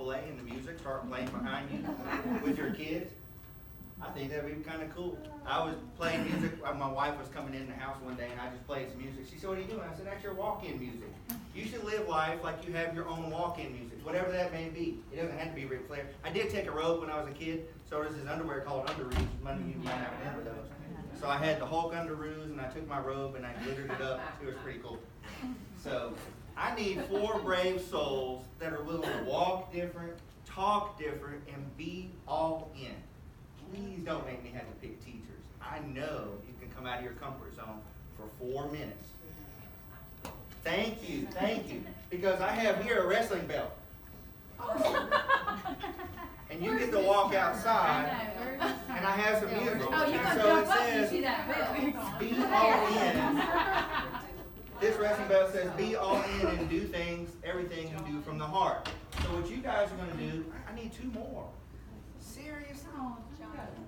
Chick-fil-A and the music start playing behind you with your kids? I think that'd be kind of cool. I was playing music. My wife was coming in the house one day, and I just played some music. She said, "What are you doing?" I said, "That's your walk-in music. You should live life like you have your own walk-in music, whatever that may be. It doesn't have to be Ric Flair." I did take a robe when I was a kid, so there's this underwear called underoos. Money you might not remember those. So I had the Hulk underoos, and I took my robe and I glittered it up. It was pretty cool. So I need 4 brave souls that are willing to walk different, talk different, and be all in. Please don't make me have to pick teachers. I know you can come out of your comfort zone for 4 minutes. Thank you, because I have here a wrestling belt. And you get to walk outside, and I have some music. And so it says, be all in. This wrestling belt says, be all in and do things, everything you do from the heart. So what you guys are going to do, I need 2 more. Seriously?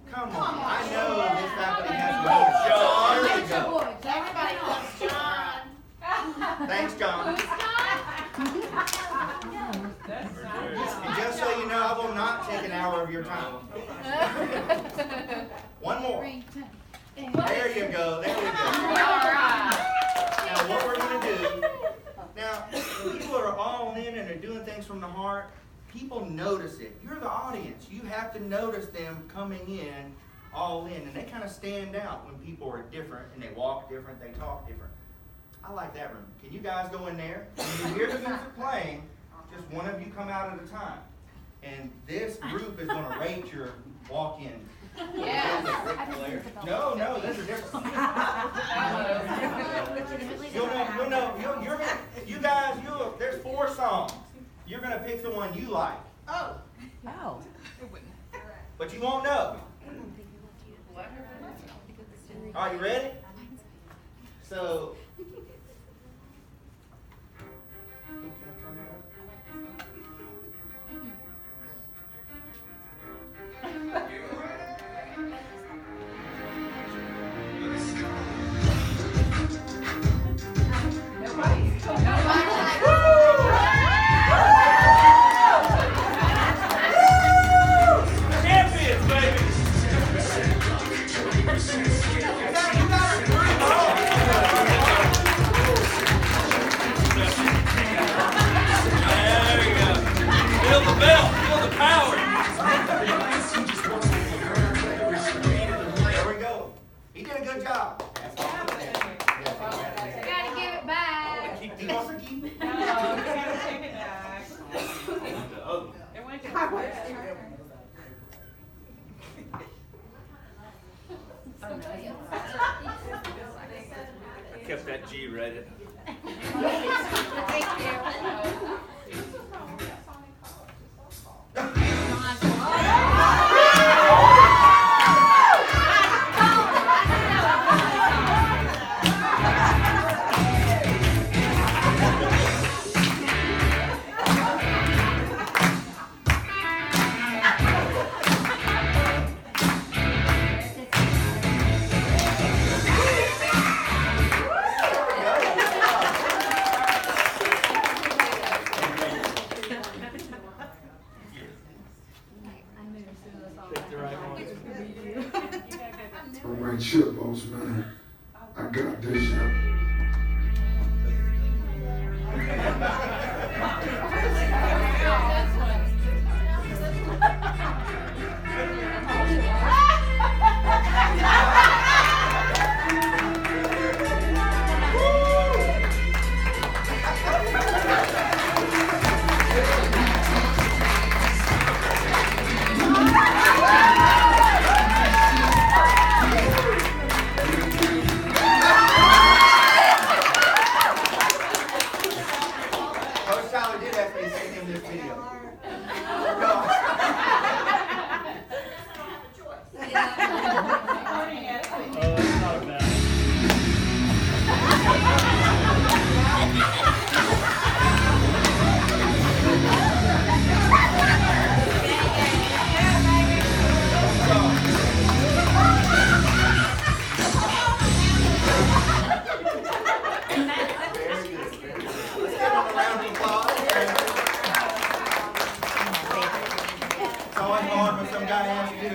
Come on. I know this faculty has more. John. Everybody loves John. Thanks, John. And just so you know, I will not take an hour of your time. 1 more. There you go. There we go. All right. Now, what we're going to do, now, when people are all in and are doing things from the heart, people notice it. You're the audience. You have to notice them coming in, all in, and they kind of stand out when people are different and they walk different, they talk different. I like that room. Can you guys go in there? When you hear the music playing, just one of you come out at a time. And this group is going to rate your walk-in. Yeah. No, there's a difference. You guys, there's 4 songs. You're going to pick the one you like. Oh. But you won't know. Are you ready? So, kept that G rated. Thank you. Alright, shit, boss man. I got this.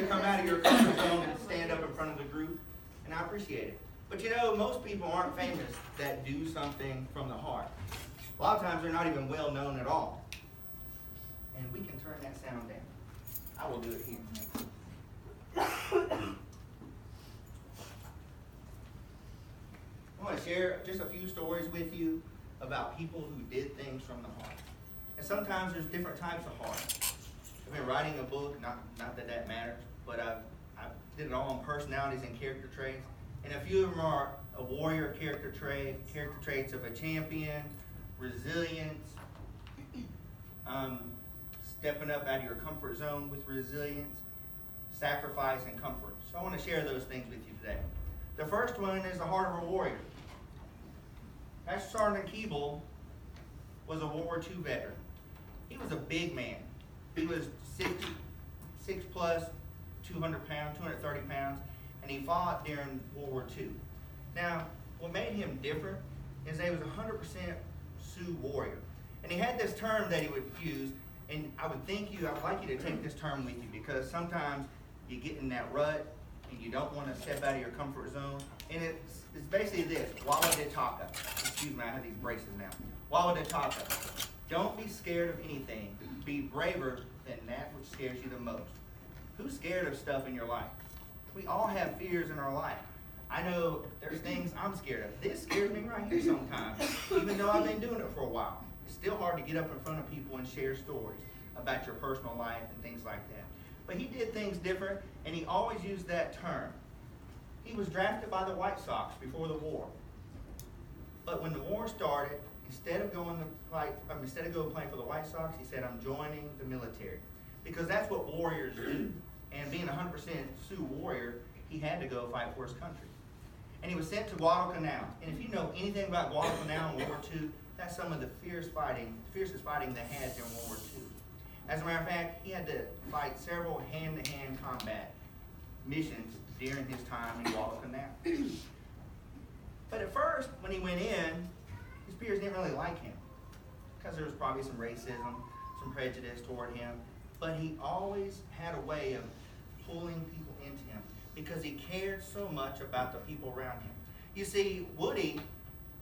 to come out of your comfort zone and stand up in front of the group, and I appreciate it. But you know, most people aren't famous that do something from the heart. A lot of times they're not even well known at all. And we can turn that sound down. I will do it here. I want to share just a few stories with you about people who did things from the heart. And sometimes there's different types of heart. I've been writing a book, not that that matters, but I did it all on personalities and character traits. And a few of them are a warrior character traits of a champion, resilience, stepping up out of your comfort zone with resilience, sacrifice, and comfort. So I want to share those things with you today. The first one is the heart of a warrior. Master Sergeant Keeble was a World War II veteran. He was a big man. He was 6 plus, 200 pounds, 230 pounds, and he fought during World War II. Now, what made him different is that he was 100% Sioux warrior. And he had this term that he would use, and I would like you to take this term with you, because sometimes you get in that rut and you don't want to step out of your comfort zone. And it's basically this: Wala de Taka. Excuse me, I have these braces now. Wala de Taka. Don't be scared of anything. Be braver than that which scares you the most. Who's scared of stuff in your life? We all have fears in our life. I know there's things I'm scared of. This scares me right here sometimes, even though I've been doing it for a while. It's still hard to get up in front of people and share stories about your personal life and things like that. But he did things different, and he always used that term. He was drafted by the White Sox before the war. But when the war started, instead of going playing for the White Sox, he said, I'm joining the military. Because that's what warriors do. And being 100% Sioux warrior, he had to go fight for his country. And he was sent to Guadalcanal. And if you know anything about Guadalcanal in World War II, that's some of the fiercest fighting they had during World War II. As a matter of fact, he had to fight several hand-to-hand combat missions during his time in Guadalcanal. But at first, when he went in, his peers didn't really like him, because there was probably some racism, some prejudice toward him. But he always had a way of pulling people into him, because he cared so much about the people around him. You see, Woody,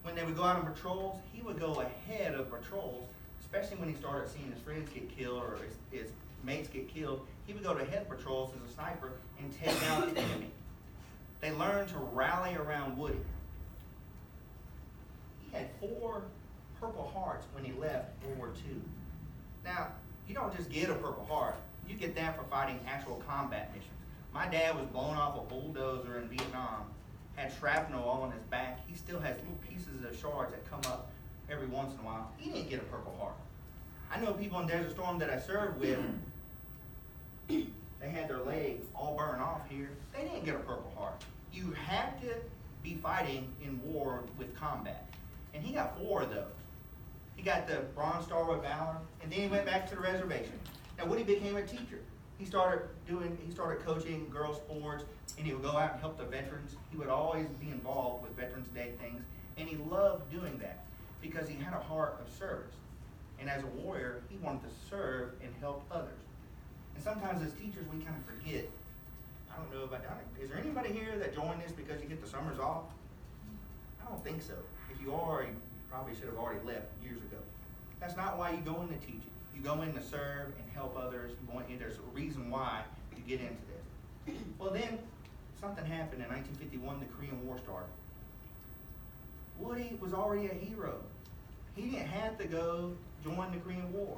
when they would go out on patrols, he would go ahead of patrols, especially when he started seeing his friends get killed or his mates get killed. He would go to head patrols as a sniper and take out the enemy. They learned to rally around Woody. He had 4 Purple Hearts when he left World War II. Now, you don't just get a Purple Heart. You get that for fighting actual combat missions. My dad was blown off a bulldozer in Vietnam, had shrapnel all on his back. He still has little pieces of shards that come up every once in a while. He didn't get a Purple Heart. I know people in Desert Storm that I served with, they had their leg all burned off here. They didn't get a Purple Heart. You have to be fighting in war with combat. And he got 4 of those. He got the Bronze Star with Valor, and then he went back to the reservation. Now, Woody became a teacher. He started coaching girls' sports, and he would go out and help the veterans. He would always be involved with Veterans Day things, and he loved doing that because he had a heart of service. And as a warrior, he wanted to serve and help others. And sometimes as teachers, we kind of forget. I don't know about that. Is there anybody here that joined this because you get the summers off? I don't think so. If you are, you probably should have already left years ago. That's not why you go into teaching. You go in to serve and help others. There's a reason why you get into this. Well, then something happened in 1951. The Korean War started. Woody was already a hero. He didn't have to go join the Korean War.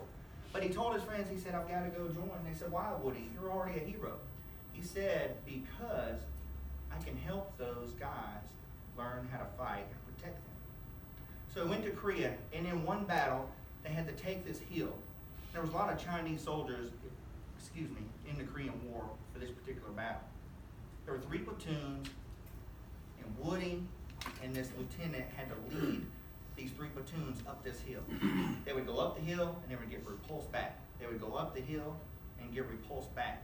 But he told his friends, he said, I've got to go join. And they said, why, Woody? You're already a hero. He said, because I can help those guys learn how to fight and protect them. So he went to Korea, and in one battle, they had to take this hill. There was a lot of Chinese soldiers, in the Korean War for this particular battle. There were 3 platoons, and Woody and this lieutenant had to lead these 3 platoons up this hill. They would go up the hill, and they would get repulsed back. They would go up the hill and get repulsed back.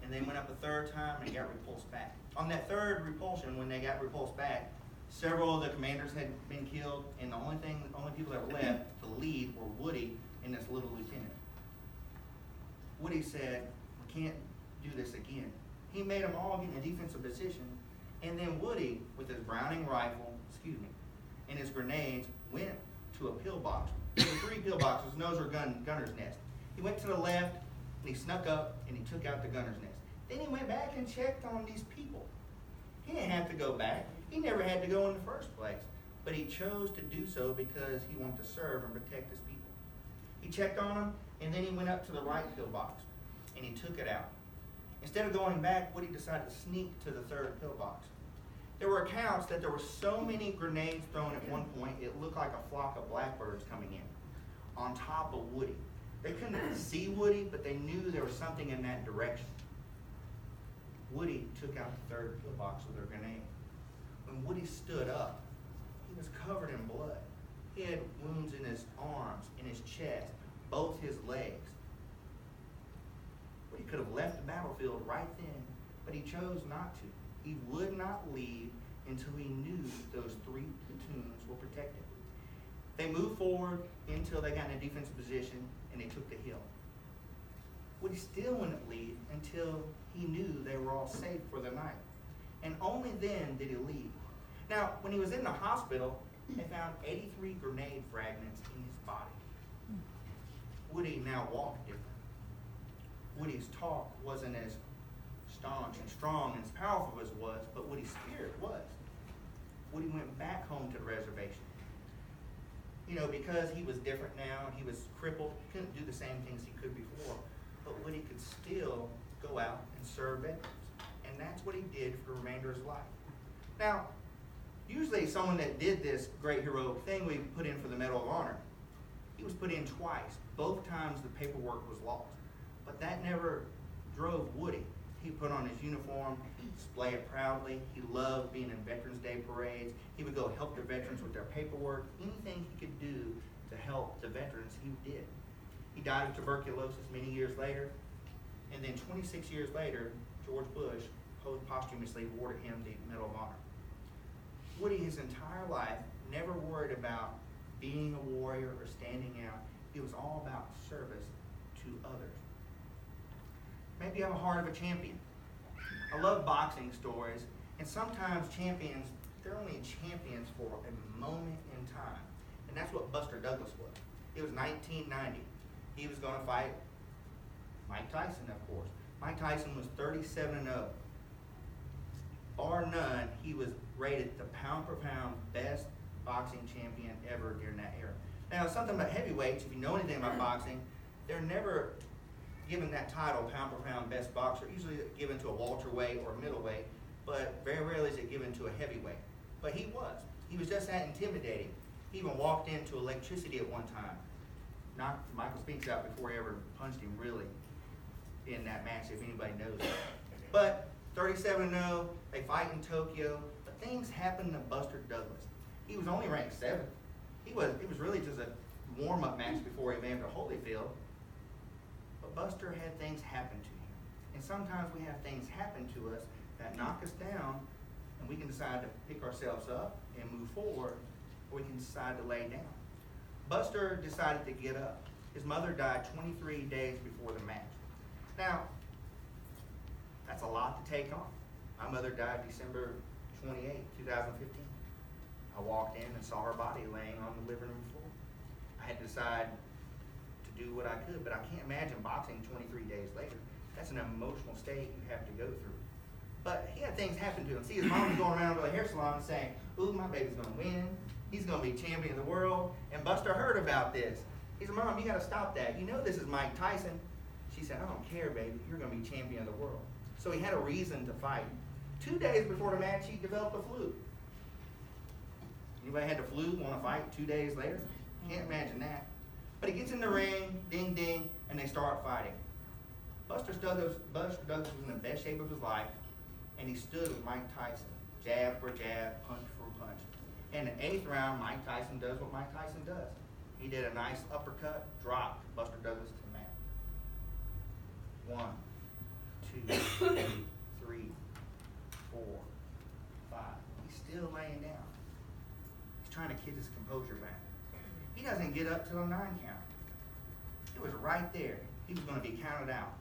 And they went up a 3rd time and got repulsed back. On that 3rd repulsion, when they got repulsed back, several of the commanders had been killed, and the only people that were left to lead were Woody and this little lieutenant. Woody said, we can't do this again. He made them all get in a defensive position. And then Woody, with his Browning rifle, and his grenades, went to a pillbox. There were 3 pillboxes, and those were gunner's nest. He went to the left, and he snuck up, and he took out the gunner's nest. Then he went back and checked on these people. He didn't have to go back. He never had to go in the first place. But he chose to do so because he wanted to serve and protect his people. He checked on them, and then he went up to the right pillbox, and he took it out. Instead of going back, Woody decided to sneak to the 3rd pillbox. There were accounts that there were so many grenades thrown at one point, it looked like a flock of blackbirds coming in on top of Woody. They couldn't see Woody, but they knew there was something in that direction. Woody took out the 3rd pillbox with a grenade. When Woody stood up, he was covered in blood. He had wounds in his arms, in his chest, both his legs. Woody could have left the battlefield right then, but he chose not to. He would not leave until he knew those 3 platoons were protected. They moved forward until they got in a defensive position, and they took the hill. Woody still wouldn't leave until he knew they were all safe for the night. And only then did he leave. Now, when he was in the hospital, they found 83 grenade fragments in his body. Woody now walked different. Woody's talk wasn't as staunch and strong and as powerful as it was, but Woody's spirit was. Woody went back home to the reservation. Because he was different now, he was crippled, he couldn't do the same things he could before, but Woody could still go out and serve veterans. And that's what he did for the remainder of his life. Now, usually someone that did this great heroic thing we put in for the Medal of Honor. He was put in twice. Both times the paperwork was lost. But that never drove Woody. He put on his uniform, display it proudly. He loved being in Veterans Day parades. He would go help the veterans with their paperwork. Anything he could do to help the veterans, he did. He died of tuberculosis many years later. And then 26 years later, George Bush posthumously awarded him the Medal of Honor. Woody, his entire life, never worried about being a warrior or standing out. It was all about service to others. Maybe you have a heart of a champion. I love boxing stories, and sometimes champions, they're only champions for a moment in time. And that's what Buster Douglas was. It was 1990. He was going to fight Mike Tyson, of course. Mike Tyson was 37-0. Bar none, he was rated the pound-for-pound best boxing champion ever during that era. Now, something about heavyweights, if you know anything about boxing, they're never given that title, pound-for-pound best boxer, usually given to a welterweight or a middleweight, but very rarely is it given to a heavyweight. But he was. He was just that intimidating. He even walked into electricity at one time. Knocked Michael Spinks out before he ever punched him, really, in that match, if anybody knows that. But 37-0, they fight in Tokyo, but things happened to Buster Douglas. He was only ranked 7th. It was really just a warm-up match before he made it to Holyfield. But Buster had things happen to him. And sometimes we have things happen to us that knock us down, and we can decide to pick ourselves up and move forward, or we can decide to lay down. Buster decided to get up. His mother died 23 days before the match. Now, that's a lot to take on. My mother died December 28, 2015. I walked in and saw her body laying on the living room floor. I had to decide to do what I could, but I can't imagine boxing 23 days later. That's an emotional state you have to go through. But he had things happen to him. See, his mom was going around to a hair salon and saying, ooh, my baby's going to win. He's going to be champion of the world. And Buster heard about this. He said, Mom, you got to stop that. You know this is Mike Tyson. She said, I don't care, baby. You're going to be champion of the world. So he had a reason to fight. 2 days before the match, he developed a flu. Anybody had the flu, want to fight 2 days later? Can't imagine that. But he gets in the ring, ding, ding, and they start fighting. Buster Douglas was in the best shape of his life, and he stood with Mike Tyson, jab for jab, punch for punch. In the 8th round, Mike Tyson does what Mike Tyson does. He did a nice uppercut, dropped Buster Douglas to the mat. 1, 2, 3, 4, 5. He's still laying down. He's trying to get his composure back. He doesn't get up till a 9 count. It was right there. He was going to be counted out.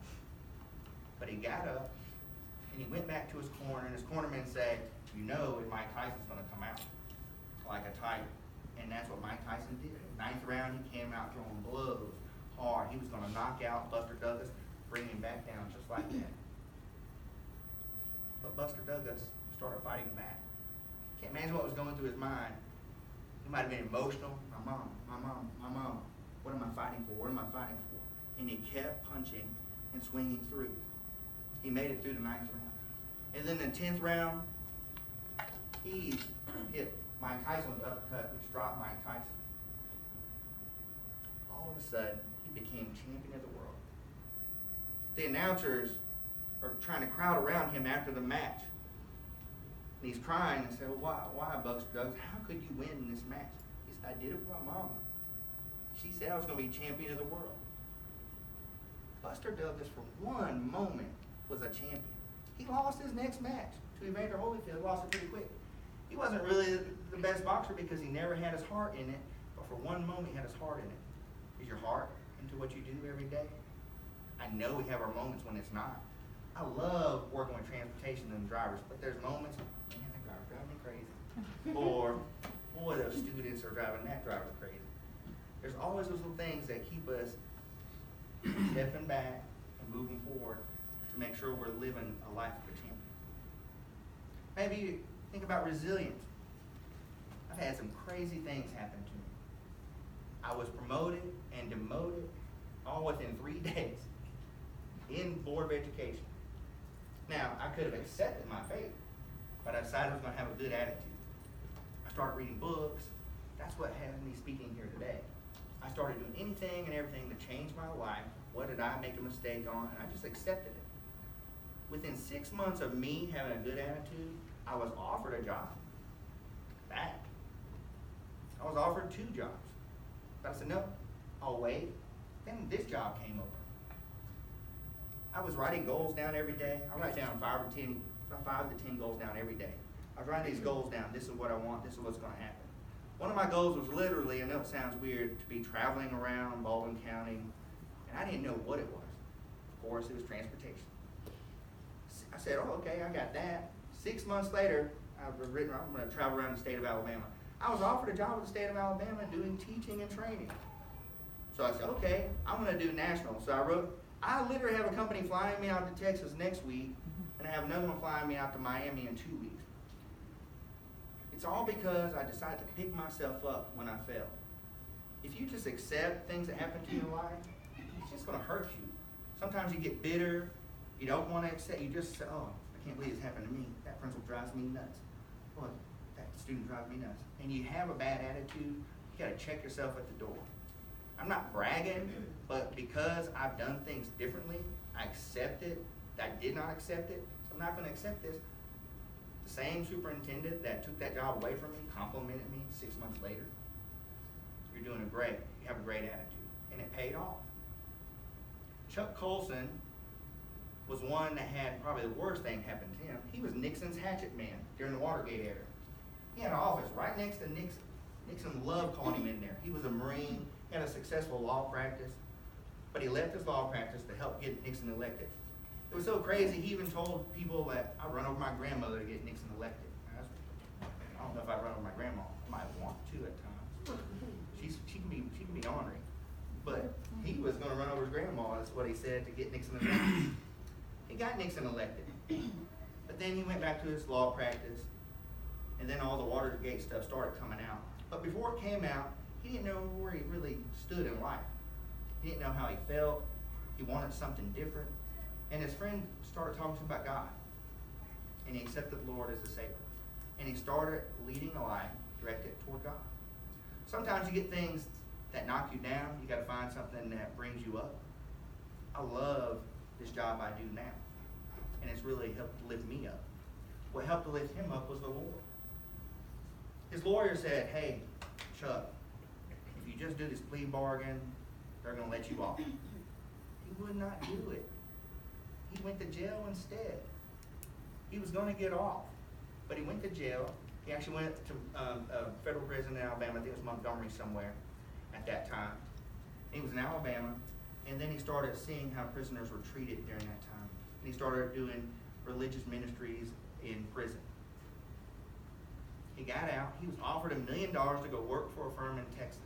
But he got up, And he went back to his corner, and his cornerman said, you know if Mike Tyson's going to come out like a tiger. And that's what Mike Tyson did. Ninth round, he came out throwing blows hard. He was going to knock out Buster Douglas, bring him back down just like that. But Buster Douglas started fighting back. Can't imagine what was going through his mind. He might have been emotional. My mom. What am I fighting for? What am I fighting for? And he kept punching and swinging through. He made it through the 9th round. And then the 10th round, he hit Mike Tyson with an uppercut, which dropped Mike Tyson. All of a sudden, he became champion of the world. The announcers are trying to crowd around him after the match. And he's crying and said, well, why, Buster Douglas? How could you win in this match? He said, I did it for my mama. She said I was going to be champion of the world. Buster Douglas, for one moment, was a champion. He lost his next match to Evander Holyfield, lost it pretty quick. He wasn't really the best boxer because he never had his heart in it, but for one moment he had his heart in it. Is your heart into what you do every day? I know we have our moments when it's not. I love working with transportation and drivers, but there's moments, man, that driver driving me crazy. Or, boy, those students are driving that driver crazy. There's always those little things that keep us stepping back and moving forward to make sure we're living a life of a champion. Maybe you think about resilience. I've had some crazy things happen to me. I was promoted and demoted all within 3 days in Board of Education. Now, I could have accepted my fate, but I decided I was going to have a good attitude. I started reading books. That's what had me speaking here today. I started doing anything and everything to change my life. What did I make a mistake on? And I just accepted it. Within 6 months of me having a good attitude, I was offered a job back. I was offered 2 jobs. But I said, no, I'll wait. Then this job came over. I was writing goals down every day. I write down 5 to 10 goals down every day. I was writing these goals down. This is what I want. This is what's going to happen. One of my goals was literally, I know it sounds weird, to be traveling around Baldwin County, and I didn't know what it was. Of course, it was transportation. I said, oh, okay, I got that. 6 months later, I'm going to travel around the state of Alabama. I was offered a job with the state of Alabama doing teaching and training. So I said, okay, I'm going to do national. So I literally have a company flying me out to Texas next week, and I have another one flying me out to Miami in 2 weeks. It's all because I decided to pick myself up when I fell. If you just accept things that happen to you in life, it's just going to hurt you. Sometimes you get bitter. You don't want to accept. You just say, oh, I can't believe this happened to me. That principal drives me nuts. Well, that student drives me nuts. And you have a bad attitude, you got to check yourself at the door. I'm not bragging, but because I've done things differently, I accept it. I did not accept it. So I'm not going to accept this. The same superintendent that took that job away from me complimented me 6 months later. You're doing great. You have a great attitude. And it paid off. Chuck Colson was one that had probably the worst thing happen to him. He was Nixon's hatchet man during the Watergate era. He had an office right next to Nixon. Nixon loved calling him in there. He was a Marine, he had a successful law practice, but he left his law practice to help get Nixon elected. It was so crazy, he even told people that I'd run over my grandmother to get Nixon elected. I don't know if I'd run over my grandma. I might want to at times. She can be ornery. But he was going to run over his grandma, that's what he said, to get Nixon elected. He got Nixon elected. But then he went back to his law practice, and then all the Watergate stuff started coming out. But before it came out, he didn't know where he really stood in life. He didn't know how he felt. He wanted something different. And his friend started talking to him about God. And he accepted the Lord as a Savior. And he started leading a life directed toward God. Sometimes you get things that knock you down. You got to find something that brings you up. I love this job I do now. And it's really helped lift me up. What helped to lift him up was the Lord. His lawyer said, hey, Chuck, if you just do this plea bargain, they're going to let you off. He would not do it. He went to jail instead. He was going to get off, but he went to jail. He actually went to a federal prison in Alabama. I think it was Montgomery somewhere at that time. He was in Alabama, and then he started seeing how prisoners were treated during that time. And he started doing religious ministries in prison. He got out. He was offered $1 million to go work for a firm in Texas.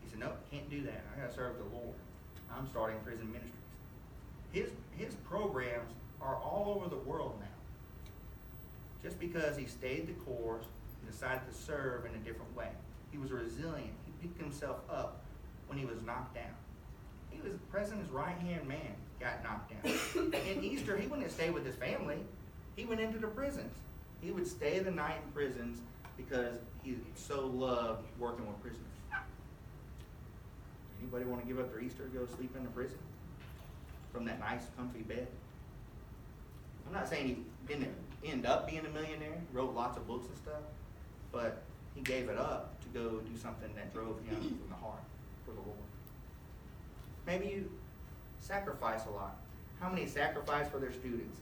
He said, "Nope, can't do that. I got to serve the Lord. I'm starting prison ministries." His programs are all over the world now. Just because he stayed the course and decided to serve in a different way. He was resilient. He picked himself up when he was knocked down. He was the president's right-hand man, got knocked down. In Easter, he wouldn't stay with his family. He went into the prisons. He would stay the night in prisons because he so loved working with prisoners. Anybody want to give up their Easter to go sleep in a prison? From that nice, comfy bed? I'm not saying he didn't end up being a millionaire. He wrote lots of books and stuff. But he gave it up to go do something that drove him from the heart for the Lord. Maybe you sacrifice a lot. How many sacrifice for their students?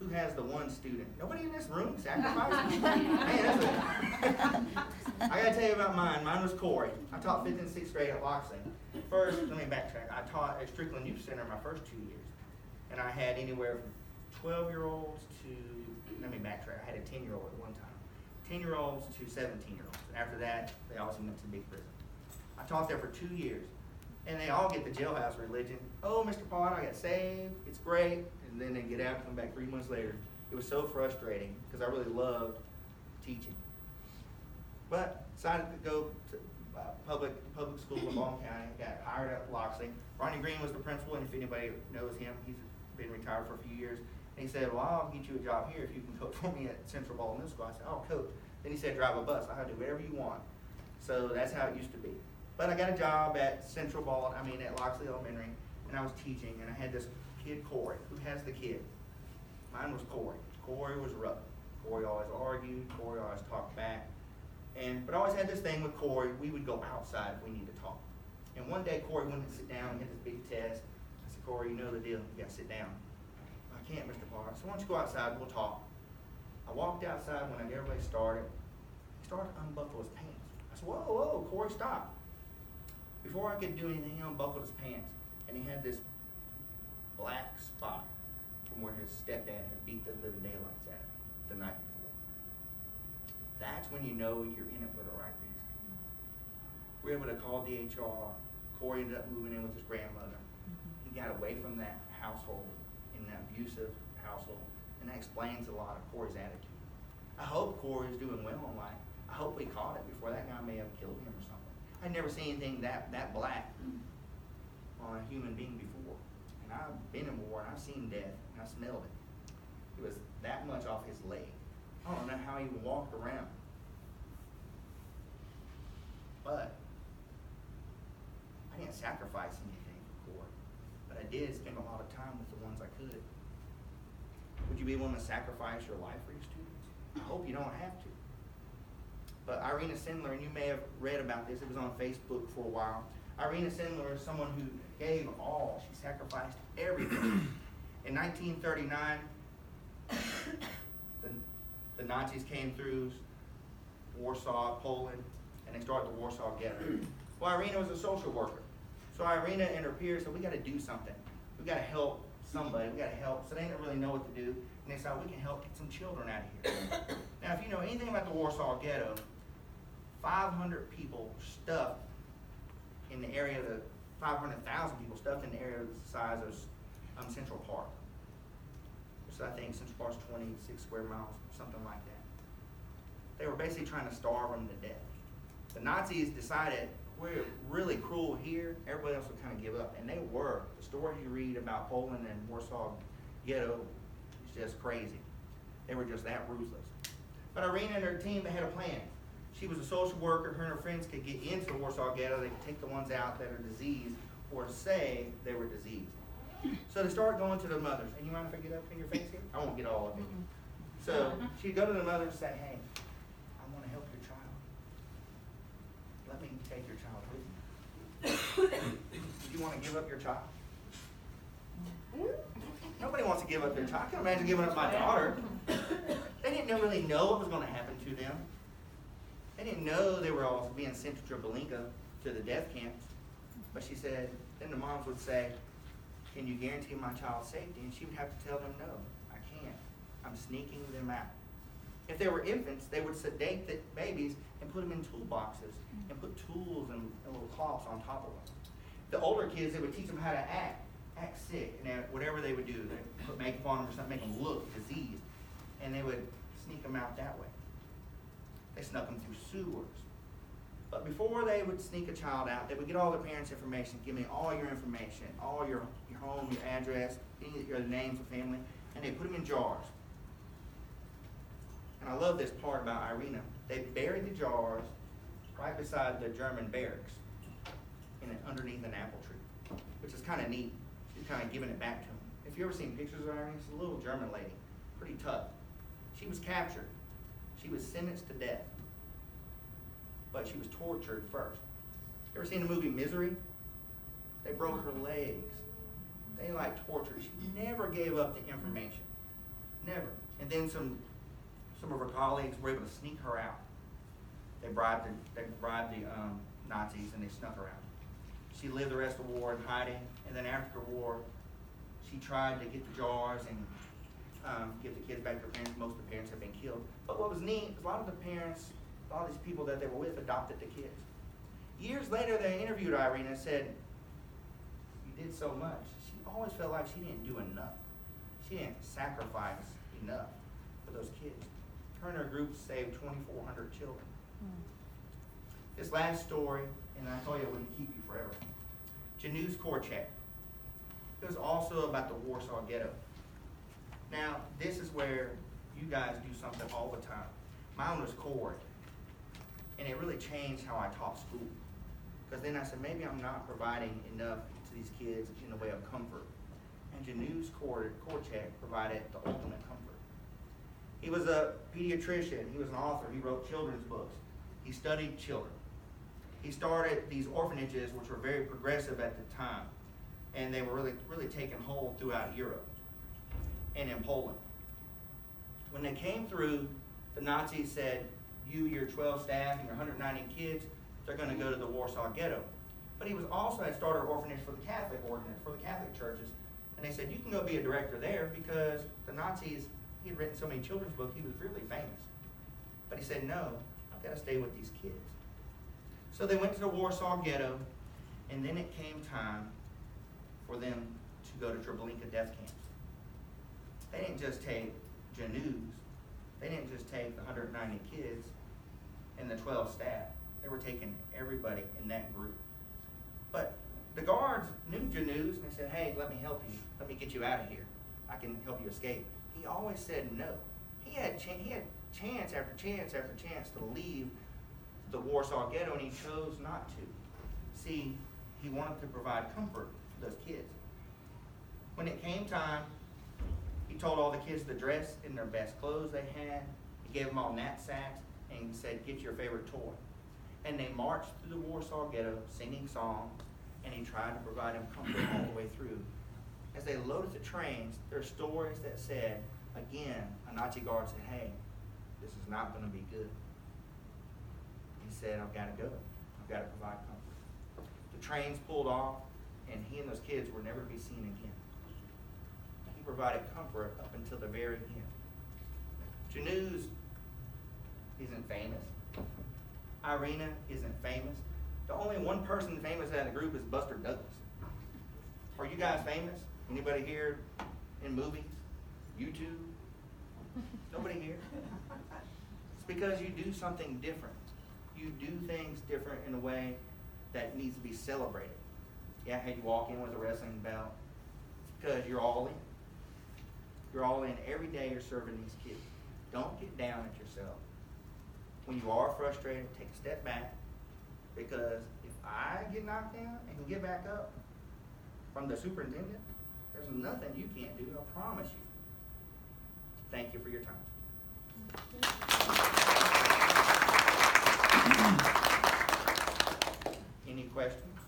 Who has the one student? Nobody in this room sacrifices? Man, I gotta tell you about mine. Mine was Corey. I taught 5th and 6th grade at Loxley. First, let me backtrack. I taught at Strickland Youth Center my first 2 years. And I had anywhere from 12-year-olds to, let me backtrack, I had a 10-year-old at one time. 10-year-olds to 17-year-olds. After that, they also went to big prison. I taught there for 2 years. And they all get the jailhouse religion. "Oh, Mr. Pott, I got saved. It's great." And then they get out and come back 3 months later. It was so frustrating because I really loved teaching. But decided to go to public school in Baldwin County. Got hired at Loxley. Ronnie Green was the principal, and if anybody knows him, he's been retired for a few years. And he said, "Well, I'll get you a job here if you can coach for me at Central Baldwin Middle School." I said, "Oh, coach." Then he said, "Drive a bus." I'll do whatever you want. So that's how it used to be. But I got a job at at Loxley Elementary, and I was teaching, and I had this kid, Corey. Who has the kid? Mine was Corey. Corey was rough. Corey always argued. Corey always talked back. But I always had this thing with Corey. We would go outside if we needed to talk. And one day, Corey wouldn't sit down. He had this big test. I said, "Corey, you know the deal. You got to sit down." "I can't, Mr. Parr." "So why don't you go outside? We'll talk." I walked outside when everybody started. He started to unbuckle his pants. I said, Whoa, Corey, stop." Before I could do anything, he unbuckled his pants, and he had this black spot from where his stepdad had beat the living daylights out of him the night before. That's when you know you're in it for the right reason. We were able to call DHR. Corey ended up moving in with his grandmother. He got away from that household, in that abusive household, and that explains a lot of Corey's attitude. I hope Corey's doing well in life. I hope we caught it before that guy may have killed him or something. I'd never seen anything that black on a human being before. And I've been in war, and I've seen death, and I smelled it. It was that much off his leg. I don't know how he even walked around. But I didn't sacrifice anything for Corey. But I did spend a lot of time with the ones I could. Would you be willing to sacrifice your life for your students? I hope you don't have to. But Irena Sindler, and you may have read about this, it was on Facebook for a while. Irena Sindler is someone who gave all. She sacrificed everything. In 1939, the Nazis came through Warsaw, Poland, and they started the Warsaw Ghetto. Well, Irena was a social worker. So Irena and her peers said, "We got to do something. We got to help somebody. We got to help." So they didn't really know what to do. And they said, "We can help get some children out of here." Now, if you know anything about the Warsaw Ghetto, 500 people stuffed in the area of 500,000 people stuffed in the area the size of Central Park. So I think Central Park's 26 square miles, something like that. They were basically trying to starve them to death. The Nazis decided, we're really cruel here, everybody else would kind of give up. And they were. The stories you read about Poland and Warsaw Ghetto is just crazy. They were just that ruthless. But Irena and her team, they had a plan. She was a social worker. Her and her friends could get into the Warsaw Ghetto. They could take the ones out that are diseased or say they were diseased. So they started going to the mothers. And you mind if I get up in your face here? I won't get all of it. So she'd go to the mother and say, "Hey, I want to help your child. Let me take your child with me. Do you want to give up your child?" Nobody wants to give up their child. I can imagine giving up my daughter. They didn't really know what was going to happen to them. They didn't know they were all being sent to Treblinka, to the death camps. But she said, then the moms would say, "Can you guarantee my child's safety?" And she would have to tell them, "No, I can't." I'm sneaking them out. If they were infants, they would sedate the babies and put them in toolboxes and put tools and little cloths on top of them. The older kids, they would teach them how to act sick, and whatever they would do, they put makeup on them or something, make them look diseased, and they would sneak them out that way. They snuck them through sewers. But before they would sneak a child out, they would get all their parents' information, give me all your information, all your home, your address, your names of family, and they put them in jars. And I love this part about Irina. They buried the jars right beside the German barracks underneath an apple tree, which is kind of neat. She's kind of giving it back to them. If you ever seen pictures of Irina, she's a little German lady, pretty tough. She was captured. She was sentenced to death, but she was tortured first. You ever seen the movie Misery? They broke her legs. They tortured her. She never gave up the information. Never. And then some of her colleagues were able to sneak her out. They bribed the Nazis and they snuck her out. She lived the rest of the war in hiding, and then after the war, she tried to get the jars and give the kids back to their parents. Most of the parents have been killed. But what was neat, a lot of the parents, a lot of these people that they were with adopted the kids. Years later, they interviewed Irina and said, "You did so much." She always felt like she didn't do enough. She didn't sacrifice enough for those kids. Her and her group saved 2,400 children. This last story, and I told you I wouldn't keep you forever. Janusz Korczak. It was also about the Warsaw Ghetto. Now, this is where you guys do something all the time. Mine was chord, and it really changed how I taught school. Because then I said, maybe I'm not providing enough to these kids in the way of comfort. And Janusz Korczak provided the ultimate comfort. He was a pediatrician. He was an author. He wrote children's books. He studied children. He started these orphanages, which were very progressive at the time, and they were really taking hold throughout Europe and in Poland. When they came through, the Nazis said, your 12 staff and your 190 kids, they're going to go to the Warsaw Ghetto. But he had started an orphanage for the Catholic churches, and they said, you can go be a director there, because the Nazis, he had written so many children's books, he was really famous. But he said, no, I've got to stay with these kids. So they went to the Warsaw Ghetto, and then it came time for them to go to Treblinka death camps. They didn't just take Janusz. They didn't just take the 190 kids and the 12 staff. They were taking everybody in that group. But the guards knew Janusz, and they said, hey, let me help you. Let me get you out of here. I can help you escape. He always said no. He had chance after chance after chance to leave the Warsaw Ghetto, and he chose not to. See, he wanted to provide comfort to those kids. When it came time, he told all the kids to dress in their best clothes they had. He gave them all knapsacks and said, get your favorite toy. And they marched through the Warsaw Ghetto singing songs, and he tried to provide them comfort all the way through. As they loaded the trains, there are stories that said, again, a Nazi guard said, hey, this is not going to be good. He said, I've got to go. I've got to provide comfort. The trains pulled off, and he and those kids were never to be seen again. He provided comfort up until the very end. Janusz isn't famous. Irina isn't famous. The only one person famous out of the group is Buster Douglas. Are you guys famous? Anybody here in movies? YouTube? Nobody here? It's because you do something different. You do things different in a way that needs to be celebrated. Yeah, hey, you walk in with a wrestling belt. It's because you're all in. You're all in. Every day you're serving these kids. Don't get down at yourself. When you are frustrated, take a step back. Because if I get knocked down and can get back up from the superintendent, there's nothing you can't do, I promise you. Thank you for your time. Any questions?